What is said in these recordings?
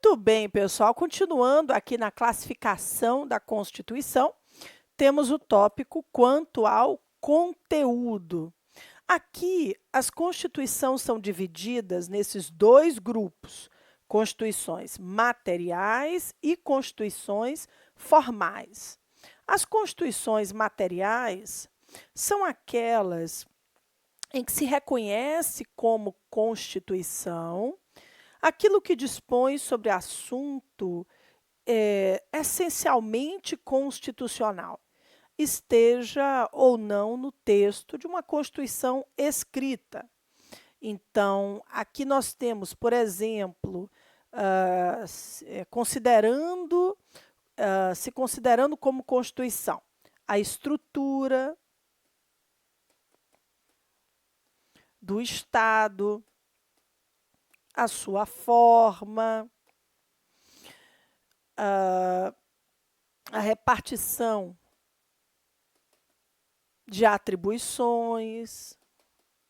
Muito bem, pessoal. Continuando aqui na classificação da Constituição, temos o tópico quanto ao conteúdo. Aqui, as constituições são divididas nesses dois grupos: constituições materiais e constituições formais. As constituições materiais são aquelas em que se reconhece como Constituição aquilo que dispõe sobre assunto essencialmente constitucional, esteja ou não no texto de uma Constituição escrita. Então, aqui nós temos, por exemplo, se considerando como Constituição a estrutura do Estado, a sua forma, a repartição de atribuições.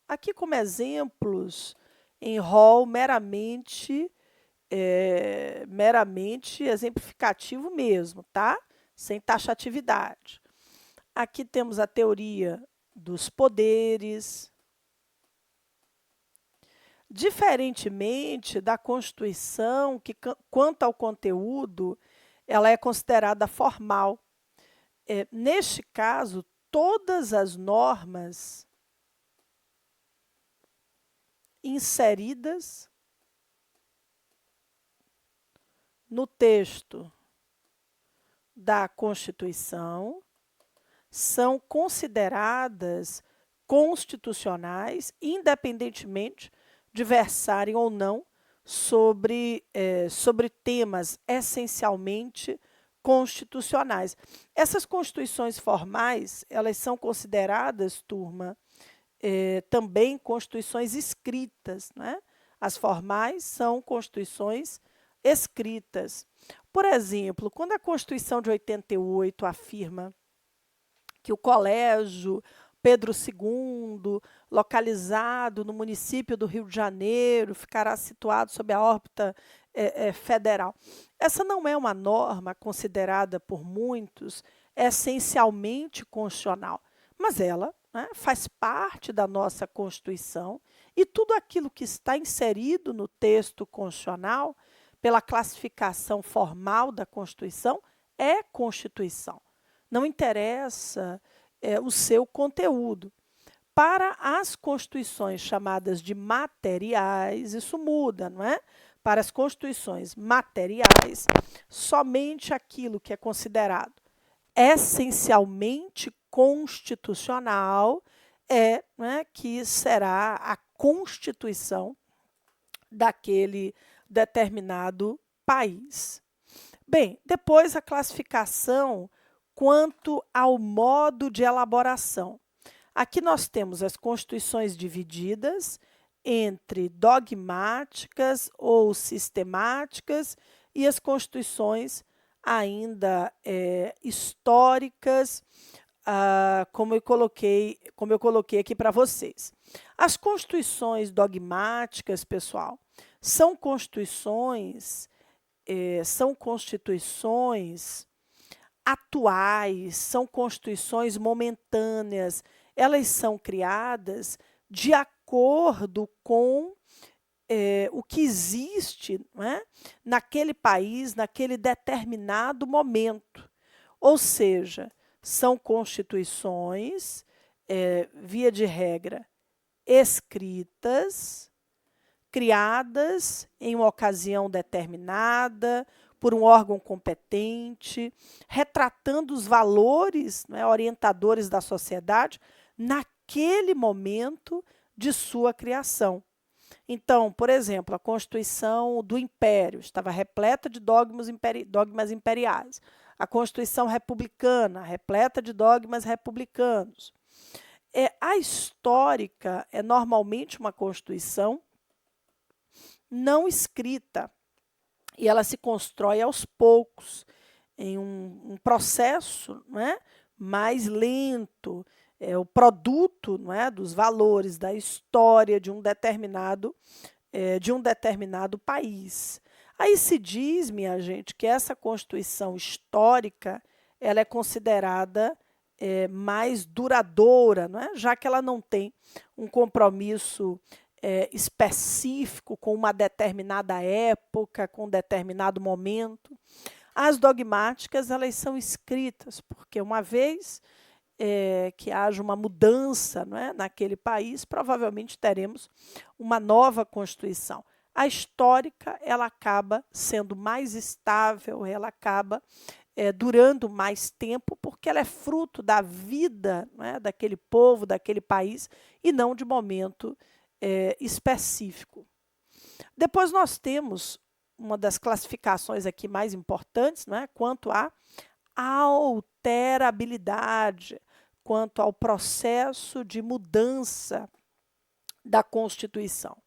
Aqui como exemplos, em rol meramente exemplificativo mesmo, tá? Sem taxatividade. Aqui temos a teoria dos poderes. Diferentemente da Constituição, que quanto ao conteúdo, ela é considerada formal. Neste caso, todas as normas inseridas no texto da Constituição são consideradas constitucionais, independentemente de versarem ou não sobre temas essencialmente constitucionais. Essas constituições formais, elas são consideradas, turma, também constituições escritas, né? As formais são constituições escritas. Por exemplo, quando a Constituição de 88 afirma que o colégio Pedro II, localizado no município do Rio de Janeiro, ficará situado sob a órbita federal. Essa não é uma norma considerada por muitos essencialmente constitucional, mas ela, né, faz parte da nossa Constituição e tudo aquilo que está inserido no texto constitucional, pela classificação formal da Constituição, é Constituição. Não interessa o seu conteúdo. Para as constituições chamadas de materiais, isso muda, não é? Para as constituições materiais, somente aquilo que é considerado essencialmente constitucional né, que será a Constituição daquele determinado país. Bem, depois a classificação quanto ao modo de elaboração. Aqui nós temos as constituições divididas entre dogmáticas ou sistemáticas e as constituições ainda históricas, como eu coloquei aqui para vocês. As constituições dogmáticas, pessoal, são constituições atuais, são constituições momentâneas, elas são criadas de acordo com o que existe, né, naquele país, naquele determinado momento. Ou seja, são constituições, via de regra, escritas, criadas em uma ocasião determinada, por um órgão competente, retratando os valores, né, orientadores da sociedade naquele momento de sua criação. Então, por exemplo, a Constituição do Império estava repleta de dogmas imperiais. A Constituição republicana, repleta de dogmas republicanos. A histórica é normalmente uma Constituição não escrita, e ela se constrói aos poucos, em um processo, né, mais lento, o produto, não é, dos valores, da história de um determinado país. Aí se diz, minha gente, que essa Constituição histórica ela é considerada mais duradoura, não é? Já que ela não tem um compromisso específico com uma determinada época, com um determinado momento. As dogmáticas elas são escritas, porque uma vez que haja uma mudança, não é, naquele país, provavelmente teremos uma nova Constituição. A histórica ela acaba sendo mais estável, ela acaba durando mais tempo, porque ela é fruto da vida, né, daquele povo, daquele país, e não de momento específico. Depois nós temos uma das classificações aqui mais importantes, né, quanto à alterabilidade, quanto ao processo de mudança da Constituição.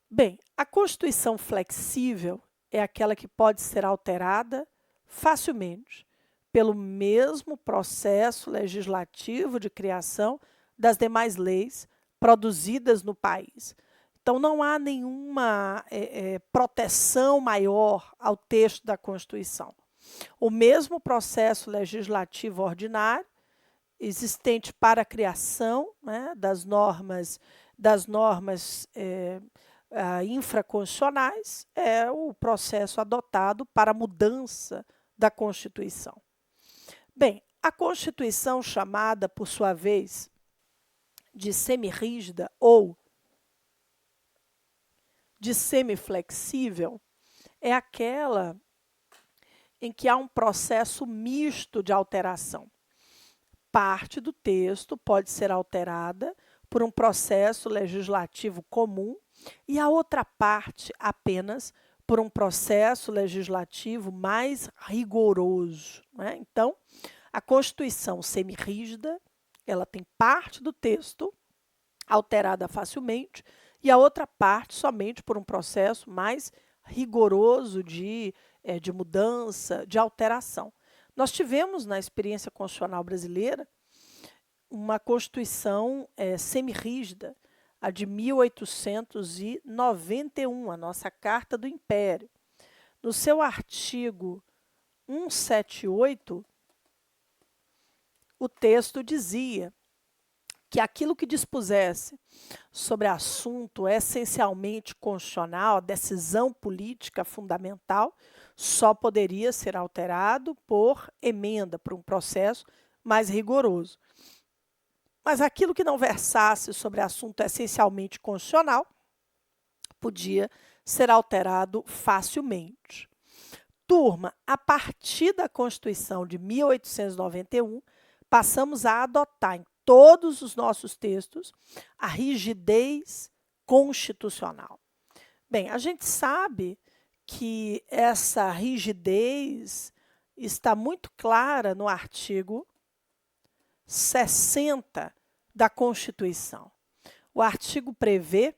Bem, a Constituição flexível é aquela que pode ser alterada facilmente pelo mesmo processo legislativo de criação das demais leis produzidas no país. Então, não há nenhuma proteção maior ao texto da Constituição. O mesmo processo legislativo ordinário existente para a criação, né, das normas infraconstitucionais é o processo adotado para a mudança da Constituição. Bem, a Constituição chamada, por sua vez, de semirrígida ou de semiflexível, é aquela em que há um processo misto de alteração. Parte do texto pode ser alterada por um processo legislativo comum e a outra parte apenas por um processo legislativo mais rigoroso, né? Então, a Constituição semirrígida, ela tem parte do texto alterada facilmente e a outra parte somente por um processo mais rigoroso de mudança, de alteração. Nós tivemos na experiência constitucional brasileira uma Constituição semirrígida, a de 1891, a nossa Carta do Império. No seu artigo 178, o texto dizia que aquilo que dispusesse sobre assunto essencialmente constitucional, a decisão política fundamental, só poderia ser alterado por emenda, por um processo mais rigoroso. Mas aquilo que não versasse sobre assunto essencialmente constitucional podia ser alterado facilmente. Turma, a partir da Constituição de 1891, passamos a adotar em todos os nossos textos a rigidez constitucional. Bem, a gente sabe que essa rigidez está muito clara no artigo 60 da Constituição. O artigo prevê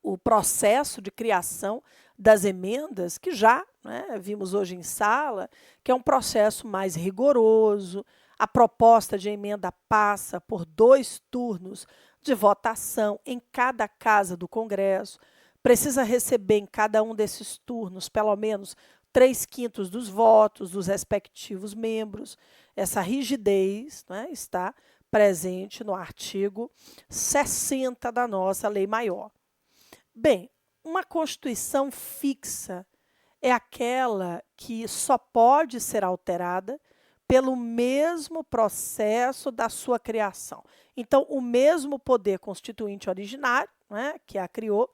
o processo de criação das emendas, que já vimos hoje em sala, que é um processo mais rigoroso. A proposta de emenda passa por 2 turnos de votação em cada casa do Congresso. Precisa receber em cada um desses turnos pelo menos 3/5 dos votos dos respectivos membros. Essa rigidez está presente no artigo 60 da nossa Lei Maior. Bem, uma Constituição fixa é aquela que só pode ser alterada pelo mesmo processo da sua criação. Então, o mesmo poder constituinte originário, que a criou,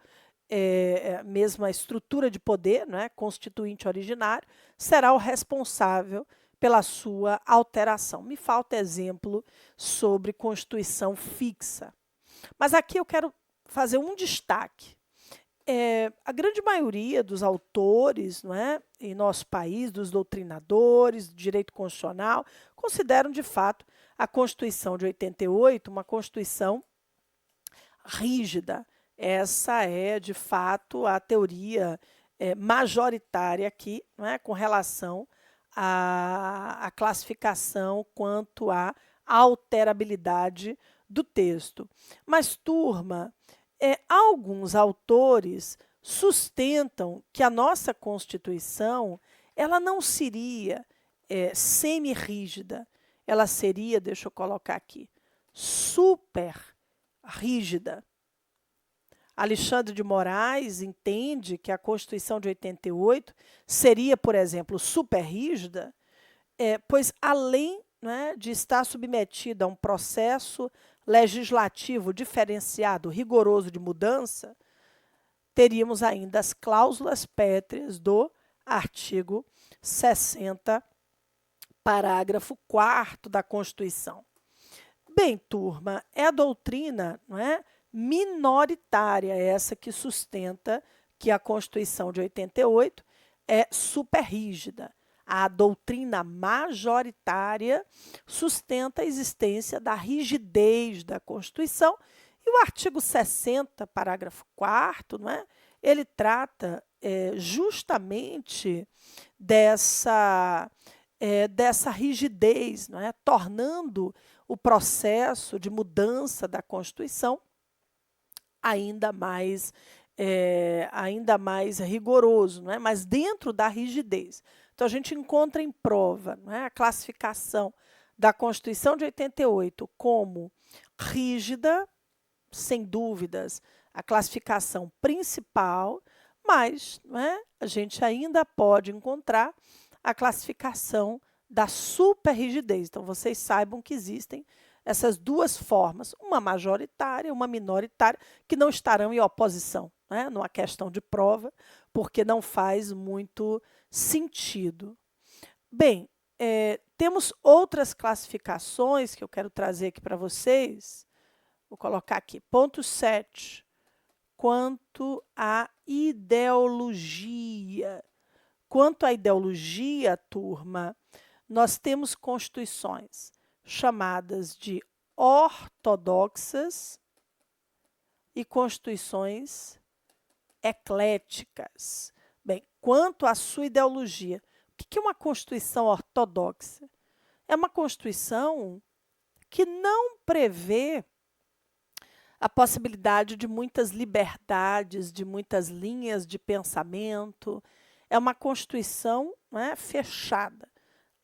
a mesma estrutura de poder, constituinte originário, será o responsável pela sua alteração. Me falta exemplo sobre Constituição fixa. Mas aqui eu quero fazer um destaque. A grande maioria dos autores em nosso país, dos doutrinadores do direito constitucional, consideram, de fato, a Constituição de 88 uma Constituição rígida. Essa é, de fato, a teoria majoritária aqui, com relação à classificação quanto à alterabilidade do texto. Mas, turma, alguns autores sustentam que a nossa Constituição ela não seria semi-rígida, ela seria, deixa eu colocar aqui, super rígida. Alexandre de Moraes entende que a Constituição de 88 seria, por exemplo, super rígida, pois além, né, de estar submetida a um processo legislativo diferenciado, rigoroso de mudança, teríamos ainda as cláusulas pétreas do artigo 60, parágrafo 4º da Constituição. Bem, turma, é a doutrina, não é, minoritária essa que sustenta que a Constituição de 88 é super rígida. A doutrina majoritária sustenta a existência da rigidez da Constituição e o artigo 60, parágrafo 4º, não é, ele trata justamente dessa rigidez, não é, tornando o processo de mudança da Constituição ainda mais rigoroso, não é? Mas dentro da rigidez. Então, a gente encontra em prova, não é, a classificação da Constituição de 88 como rígida, sem dúvidas, a classificação principal, mas, não é, a gente ainda pode encontrar a classificação da superrigidez. Então, vocês saibam que existem essas duas formas, uma majoritária, uma minoritária, que não estarão em oposição, né, numa questão de prova, porque não faz muito sentido. Bem, temos outras classificações que eu quero trazer aqui para vocês. Vou colocar aqui, ponto 7, quanto à ideologia. Quanto à ideologia, turma, nós temos constituições chamadas de ortodoxas e constituições ecléticas. Bem, quanto à sua ideologia, o que é uma constituição ortodoxa? É uma constituição que não prevê a possibilidade de muitas liberdades, de muitas linhas de pensamento. É uma constituição, não é, fechada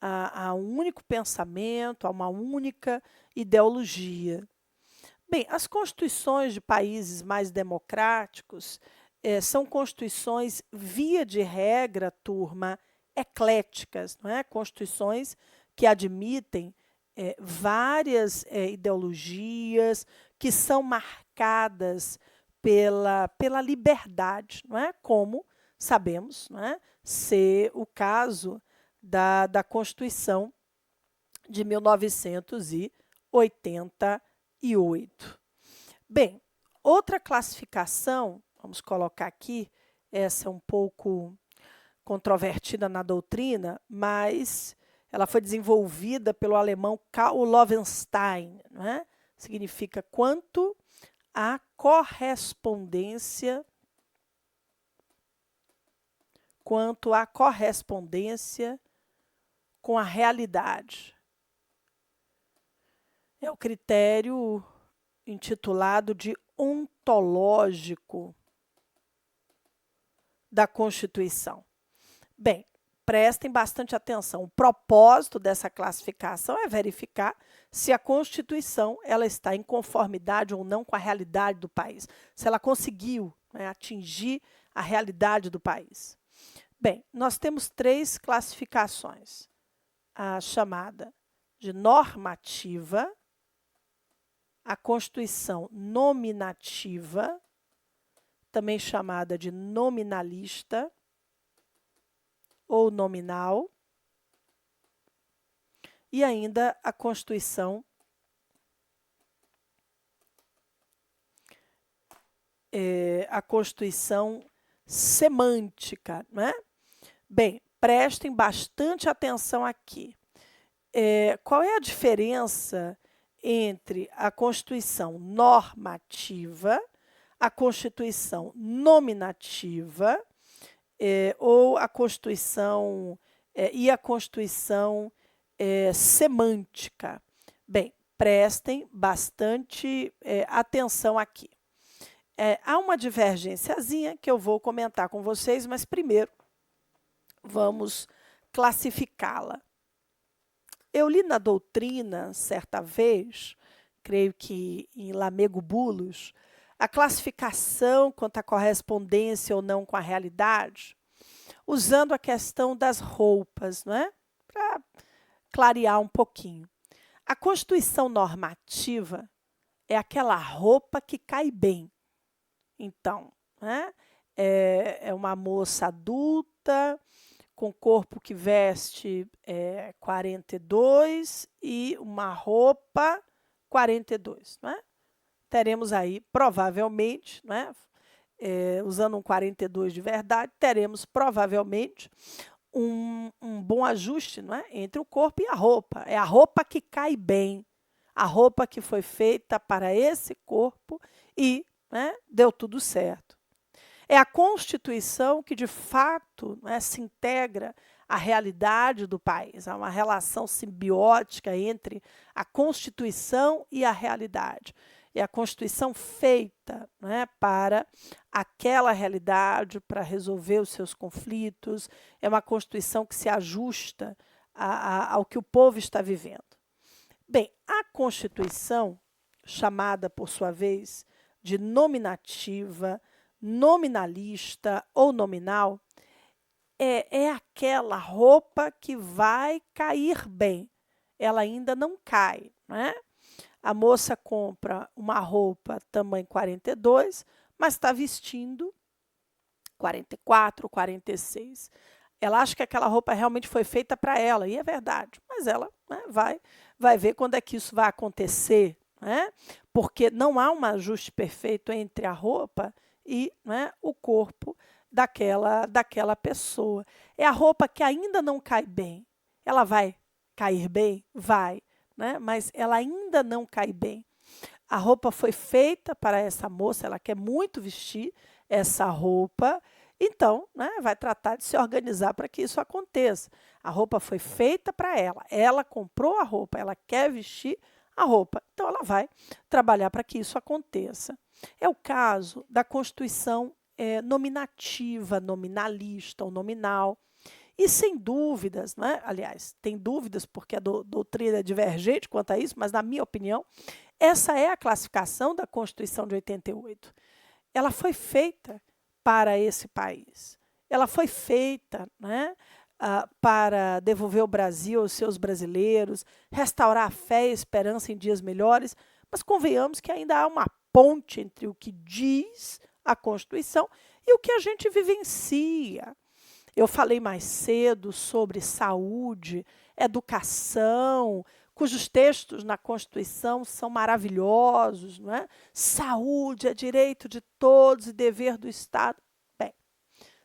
a um único pensamento, a uma única ideologia. Bem, as constituições de países mais democráticos são constituições, via de regra, turma, ecléticas, não é? Constituições que admitem várias ideologias, que são marcadas pela liberdade, não é? Como sabemos, não é, ser o caso da Constituição de 1988. Bem, outra classificação, vamos colocar aqui, essa é um pouco controvertida na doutrina, mas ela foi desenvolvida pelo alemão Karl Loewenstein, não é? Significa quanto à correspondência com a realidade. É o critério intitulado de ontológico da Constituição. Bem, prestem bastante atenção. O propósito dessa classificação é verificar se a Constituição ela está em conformidade ou não com a realidade do país, se ela conseguiu, né, atingir a realidade do país. Bem, nós temos 3 classificações. A chamada de normativa, a Constituição nominativa, também chamada de nominalista ou nominal, e ainda a Constituição semântica, né? Bem, prestem bastante atenção aqui. Qual é a diferença entre a Constituição normativa, a Constituição nominativa ou a Constituição e a Constituição semântica? Bem, prestem bastante atenção aqui. há uma divergênciazinha que eu vou comentar com vocês, mas primeiro vamos classificá-la. Eu li na doutrina, certa vez, creio que em Lamego Bulus, a classificação quanto à correspondência ou não com a realidade, usando a questão das roupas, não é? Para clarear um pouquinho. A constituição normativa é aquela roupa que cai bem. Então, né? É uma moça adulta, com corpo que veste 42 e uma roupa 42. Né? Teremos aí, provavelmente, né? Usando um 42 de verdade, teremos provavelmente um bom ajuste, não é? Entre o corpo e a roupa. É a roupa que cai bem, a roupa que foi feita para esse corpo e, né, deu tudo certo. É a Constituição que, de fato, né, se integra à realidade do país. Há uma relação simbiótica entre a Constituição e a realidade. É a Constituição feita, né, para aquela realidade, para resolver os seus conflitos. É uma Constituição que se ajusta ao que o povo está vivendo. Bem, a Constituição, chamada, por sua vez, de nominativa, nominalista ou nominal, é aquela roupa que vai cair bem. Ela ainda não cai, né? A moça compra uma roupa tamanho 42, mas está vestindo 44, 46. Ela acha que aquela roupa realmente foi feita para ela, e é verdade, mas ela, né, vai ver quando é que isso vai acontecer, né? Porque não há um ajuste perfeito entre a roupa e, né, o corpo daquela pessoa. É a roupa que ainda não cai bem. Ela vai cair bem? Vai. Né? Mas ela ainda não cai bem. A roupa foi feita para essa moça, ela quer muito vestir essa roupa, então, né, vai tratar de se organizar para que isso aconteça. A roupa foi feita para ela comprou a roupa, ela quer vestir a roupa, então ela vai trabalhar para que isso aconteça. É o caso da Constituição nominativa, nominalista ou nominal. E sem dúvidas, né? Aliás, tem dúvidas porque a doutrina é divergente quanto a isso, mas na minha opinião, essa é a classificação da Constituição de 88. Ela foi feita para esse país. Ela foi feita, né, para devolver o Brasil aos seus brasileiros, restaurar a fé e a esperança em dias melhores, mas convenhamos que ainda há uma ponte entre o que diz a Constituição e o que a gente vivencia. Eu falei mais cedo sobre saúde, educação, cujos textos na Constituição são maravilhosos, não é? Saúde é direito de todos e dever do Estado. Bem,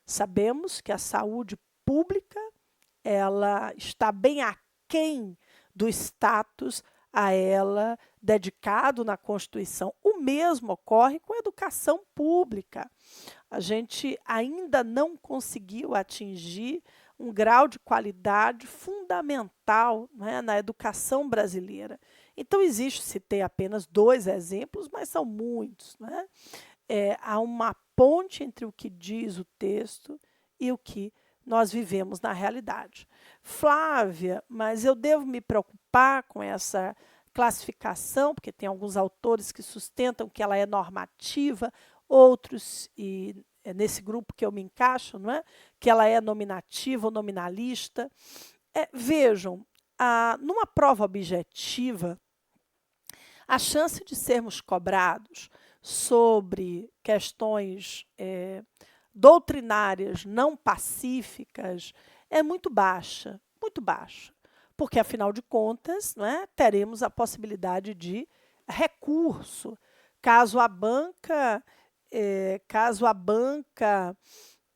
sabemos que a saúde pública ela está bem aquém do status a ela dedicado na Constituição. O mesmo ocorre com a educação pública. A gente ainda não conseguiu atingir um grau de qualidade fundamental, né, na educação brasileira. Então, citei apenas 2 exemplos, mas são muitos. Né? Há uma ponte entre o que diz o texto e o que nós vivemos na realidade. Flávia, mas eu devo me preocupar com essa classificação, porque tem alguns autores que sustentam que ela é normativa, outros, e é nesse grupo que eu me encaixo, não é? Que ela é nominativa ou nominalista. Vejam, numa prova objetiva, a chance de sermos cobrados sobre questões doutrinárias não pacíficas é muito baixa, porque, afinal de contas, né, teremos a possibilidade de recurso, caso a banca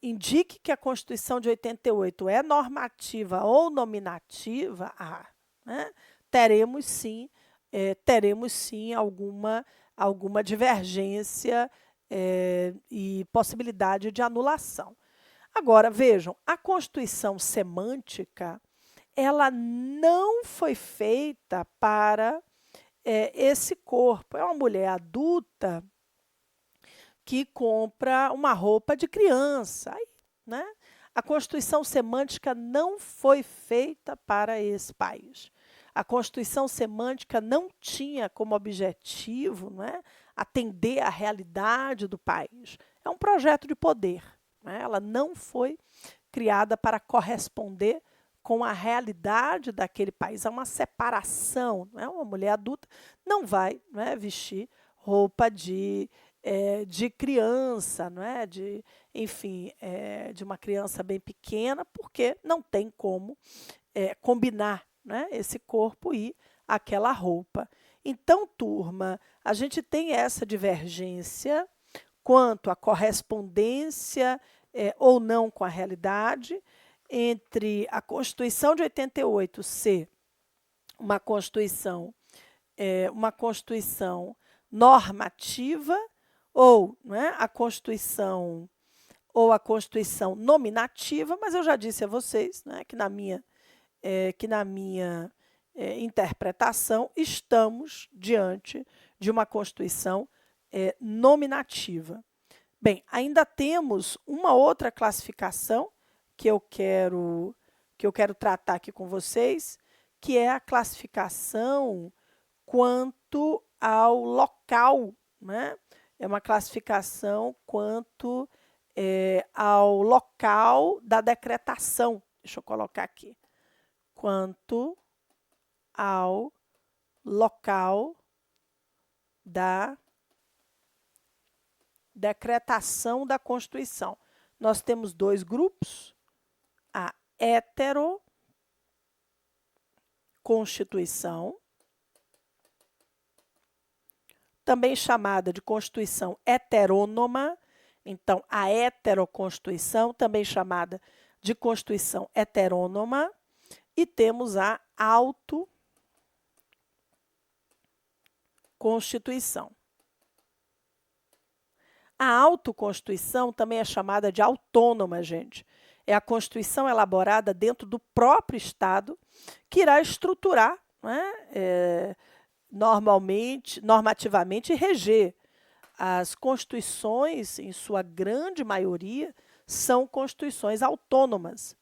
indique que a Constituição de 88 é normativa ou nominativa, né, teremos sim alguma divergência e possibilidade de anulação. Agora, vejam, a Constituição semântica, ela não foi feita para esse corpo. É uma mulher adulta que compra uma roupa de criança. Aí, né? A Constituição Semântica não foi feita para esse país. A Constituição Semântica não tinha como objetivo, né, atender à realidade do país. É um projeto de poder. Né? Ela não foi criada para corresponder com a realidade daquele país. Há uma separação. Né? Uma mulher adulta não vai, né, vestir roupa de criança, não é? Enfim, de uma criança bem pequena, porque não tem como combinar, né, esse corpo e aquela roupa. Então, turma, a gente tem essa divergência quanto à correspondência ou não com a realidade entre a Constituição de 88 ser uma Constituição normativa ou, né, a Constituição nominativa, mas eu já disse a vocês, né, que na minha interpretação estamos diante de uma Constituição nominativa. Bem, ainda temos uma outra classificação que eu quero tratar aqui com vocês, que é a classificação quanto ao local, né? É uma classificação quanto ao local da decretação. Deixa eu colocar aqui. Quanto ao local da decretação da Constituição. Nós temos dois grupos, a heteroconstituição, também chamada de Constituição heterônoma. Então, a heteroconstituição, também chamada de Constituição heterônoma, e temos a autoconstituição. A autoconstituição também é chamada de autônoma, gente. É a Constituição elaborada dentro do próprio Estado que irá estruturar, né, normativamente, e reger. As constituições, em sua grande maioria, são constituições autônomas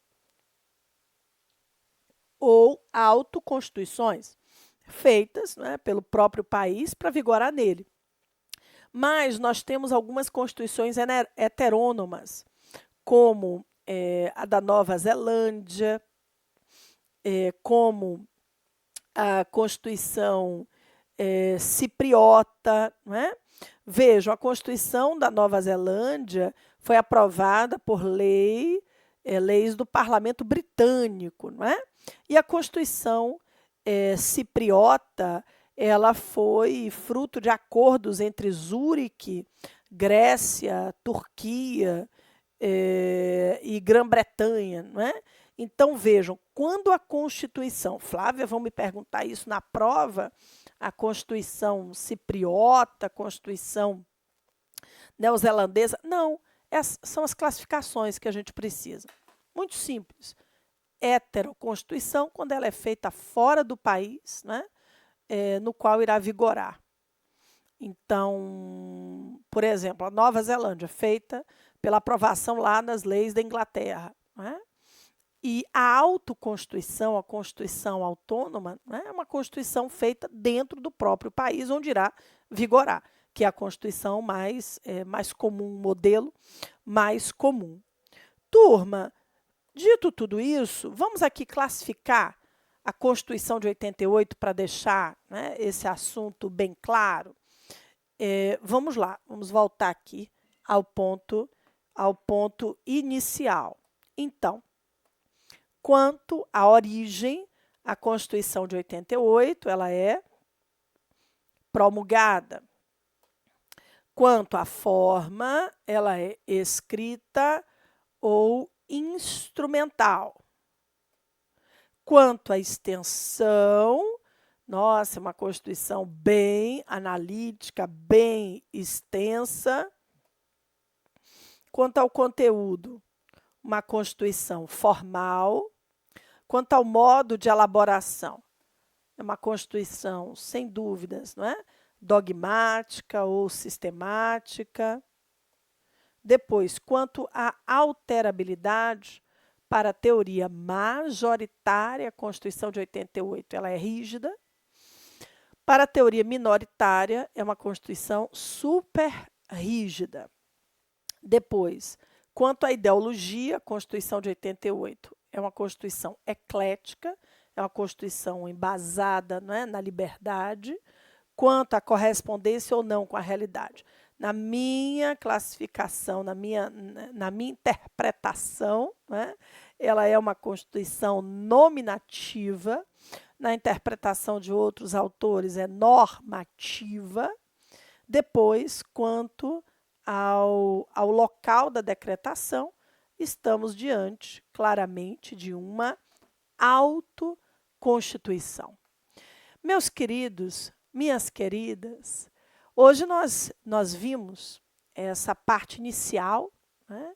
ou autoconstituições feitas, né, pelo próprio país para vigorar nele. Mas nós temos algumas constituições heterônomas, como a da Nova Zelândia, como a Constituição cipriota. Não é? Vejam, a Constituição da Nova Zelândia foi aprovada por leis do Parlamento Britânico. Não é? E a Constituição cipriota, ela foi fruto de acordos entre Zurique, Grécia, Turquia e Grã-Bretanha. Não é? Então, vejam, quando a Constituição, Flávia, vão me perguntar isso na prova, a Constituição cipriota, a Constituição neozelandesa, não, essas são as classificações que a gente precisa. Muito simples. Heteroconstituição, quando ela é feita fora do país, né, no qual irá vigorar. Então, por exemplo, a Nova Zelândia, feita pela aprovação lá nas leis da Inglaterra. Né? E a autoconstituição, a Constituição autônoma, né, é uma Constituição feita dentro do próprio país, onde irá vigorar, que é a Constituição mais comum, modelo mais comum. Turma, dito tudo isso, vamos aqui classificar a Constituição de 88 para deixar, né, esse assunto bem claro. Vamos lá, vamos voltar aqui ao ponto inicial. Então, quanto à origem, a Constituição de 88, ela é promulgada. Quanto à forma, ela é escrita ou instrumental. Quanto à extensão, nossa, é uma Constituição bem analítica, bem extensa. Quanto ao conteúdo, uma Constituição formal. Quanto ao modo de elaboração, é uma Constituição, sem dúvidas, não é? Dogmática ou sistemática. Depois, quanto à alterabilidade, para a teoria majoritária, a Constituição de 88 ela é rígida. Para a teoria minoritária, é uma Constituição super rígida. Depois, quanto à ideologia, a Constituição de 88 é uma Constituição eclética, é uma Constituição embasada, não é, na liberdade. Quanto à correspondência ou não com a realidade, na minha classificação, na minha interpretação, né, ela é uma Constituição nominativa. Na interpretação de outros autores, é normativa. Depois, quanto ao local da decretação, estamos diante, claramente, de uma autoconstituição. Meus queridos, minhas queridas, hoje nós vimos essa parte inicial, né,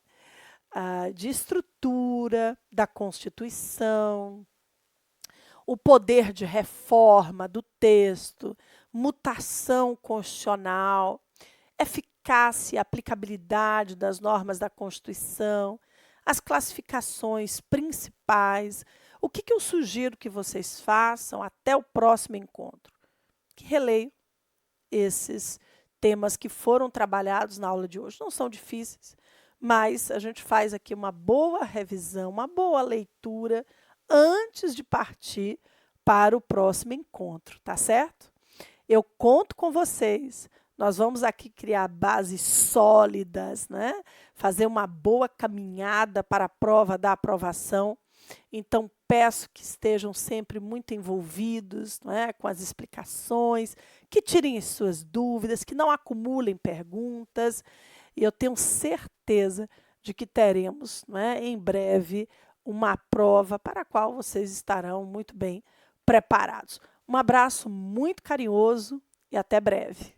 de estrutura da Constituição, o poder de reforma do texto, mutação constitucional, eficácia e aplicabilidade das normas da Constituição, as classificações principais. O que eu sugiro que vocês façam até o próximo encontro? Que releiam esses temas que foram trabalhados na aula de hoje. Não são difíceis, mas a gente faz aqui uma boa revisão, uma boa leitura antes de partir para o próximo encontro, tá certo? Eu conto com vocês. Nós vamos aqui criar bases sólidas, né? Fazer uma boa caminhada para a prova da aprovação. Então, peço que estejam sempre muito envolvidos, não é, com as explicações, que tirem as suas dúvidas, que não acumulem perguntas. E eu tenho certeza de que teremos, não é, em breve uma prova para a qual vocês estarão muito bem preparados. Um abraço muito carinhoso e até breve.